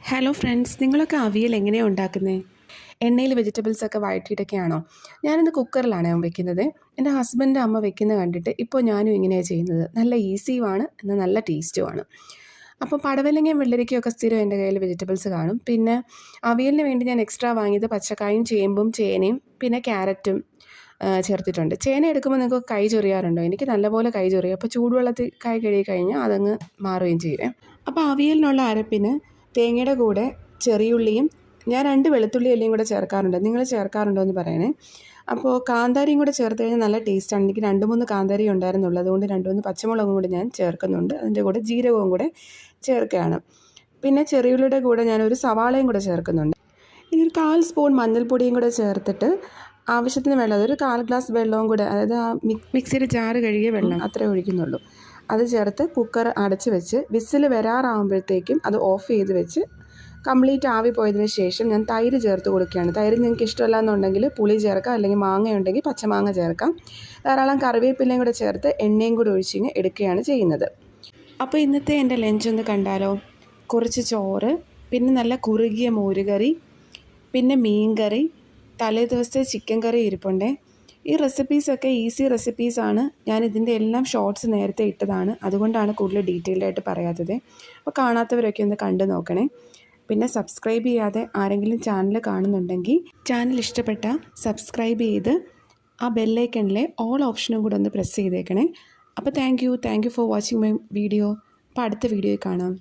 Hello friends, നിങ്ങളൊക്കെ അവിയൽ എങ്ങനെയാണ് ഉണ്ടാക്കുന്നത്? എണ്ണയിൽ വെജിറ്റബിൾസൊക്കെ വഴറ്റിയിട്ടൊക്കെയാണോ? ഞാനിന്ന് കുക്കറിലാണ് വെക്കുന്നത്. എൻ്റെ ഹസ്ബൻഡ് അമ്മ വെക്കുന്നത് കണ്ടിട്ട് ഇപ്പോൾ ഞാനും ഇങ്ങനെയാണ് ചെയ്യുന്നത്. നല്ല ഈസിയുമാണ്, എന്നാൽ നല്ല ടേസ്റ്റുമാണ്. അപ്പോൾ പടവലങ്ങയും വെള്ളരിക്കയൊക്കെ സ്ഥിരം എൻ്റെ കയ്യിൽ വെജിറ്റബിൾസ് കാണും. പിന്നെ അവിയലിന് വേണ്ടി ഞാൻ എക്സ്ട്രാ വാങ്ങിയത് പച്ചക്കായും ചേമ്പും ചേനയും പിന്നെ ക്യാരറ്റും ചേർത്തിട്ടുണ്ട്. ചേന എടുക്കുമ്പോൾ നിങ്ങൾക്ക് കൈ ചൊറിയാറുണ്ടോ? എനിക്ക് നല്ലപോലെ കൈ ചൊറിയും. അപ്പോൾ ചൂടുവെള്ളത്തിൽ കൈ കഴുകി കഴിഞ്ഞാൽ അതങ്ങ് മാറുകയും ചെയ്യും. അപ്പോൾ അവിയലിനുള്ള അരപ്പിന് തേങ്ങയുടെ കൂടെ ചെറിയുള്ളിയും ഞാൻ 2 വെളുത്തുള്ളി അല്ലിയും കൂടെ ചേർക്കാറുണ്ട്. നിങ്ങൾ ചേർക്കാറുണ്ടോ എന്ന് പറയണേ. അപ്പോൾ കാന്താരിയും കൂടെ ചേർത്ത് കഴിഞ്ഞാൽ നല്ല ടേസ്റ്റാണ്. എനിക്ക് 2-3 കാന്താരി ഉണ്ടായിരുന്നുള്ളൂ. അതുകൊണ്ട് 2-3 പച്ചമുളകും കൂടി ഞാൻ ചേർക്കുന്നുണ്ട്. അതിൻ്റെ കൂടെ ജീരകവും കൂടെ ചേർക്കുകയാണ്. പിന്നെ ചെറിയുള്ളിയുടെ കൂടെ ഞാനൊരു സവാളയും കൂടെ ചേർക്കുന്നുണ്ട്. ഇനി ഒരു 1/4 സ്പൂൺ മഞ്ഞൾപ്പൊടിയും കൂടെ ചേർത്തിട്ട് ആവശ്യത്തിന് വെള്ളം, അതൊരു 1/4 ഗ്ലാസ് വെള്ളവും കൂടെ, അതായത് ആ മിക്സിയുടെ ജാറ് കഴുകിയ വെള്ളം അത്രേ ഒഴിക്കുന്നുള്ളൂ. അത് ചേർത്ത് കുക്കർ അടച്ച് വെച്ച് വിസിൽ വരാറാകുമ്പോഴത്തേക്കും അത് ഓഫ് ചെയ്ത് വെച്ച് കംപ്ലീറ്റ് ആവി പോയതിന് ശേഷം ഞാൻ തൈര് ചേർത്ത് കൊടുക്കുകയാണ്. തൈര് നിങ്ങൾക്ക് ഇഷ്ടമല്ല എന്നുണ്ടെങ്കിൽ പുളി ചേർക്കാം, അല്ലെങ്കിൽ മാങ്ങയുണ്ടെങ്കിൽ പച്ചമാങ്ങ ചേർക്കാം. ധാരാളം കറിവേപ്പിലയും കൂടെ ചേർത്ത് എണ്ണയും കൂടെ ഒഴിച്ചിങ്ങ് എടുക്കുകയാണ് ചെയ്യുന്നത്. അപ്പോൾ ഇന്നത്തെ എൻ്റെ ലഞ്ച് ഒന്ന് കണ്ടാലോ? കുറച്ച് ചോറ്, പിന്നെ നല്ല കുറുകിയ മോരുകറി, പിന്നെ മീൻ കറി, തലേ ദിവസത്തെ ചിക്കൻ കറി ഇരിപ്പുണ്ടേ. ഈ റെസിപ്പീസൊക്കെ ഈസി റെസിപ്പീസാണ്. ഞാനിതിൻ്റെ എല്ലാം ഷോർട്സ് നേരത്തെ ഇട്ടതാണ്, അതുകൊണ്ടാണ് കൂടുതൽ ഡീറ്റെയിൽഡായിട്ട് പറയാത്തത്. അപ്പോൾ കാണാത്തവരൊക്കെ ഒന്ന് കണ്ടു നോക്കണേ. പിന്നെ സബ്സ്ക്രൈബ് ചെയ്യാതെ ആരെങ്കിലും ചാനൽ കാണുന്നുണ്ടെങ്കിൽ ചാനൽ ഇഷ്ടപ്പെട്ട സബ്സ്ക്രൈബ് ചെയ്ത് ആ ബെല്ലൈക്കണിലെ ഓൾ ഓപ്ഷനും കൂടെ ഒന്ന് പ്രസ് ചെയ്തേക്കണേ. അപ്പോൾ thank you for watching my video. അപ്പോൾ അടുത്ത വീഡിയോയിൽ കാണാം.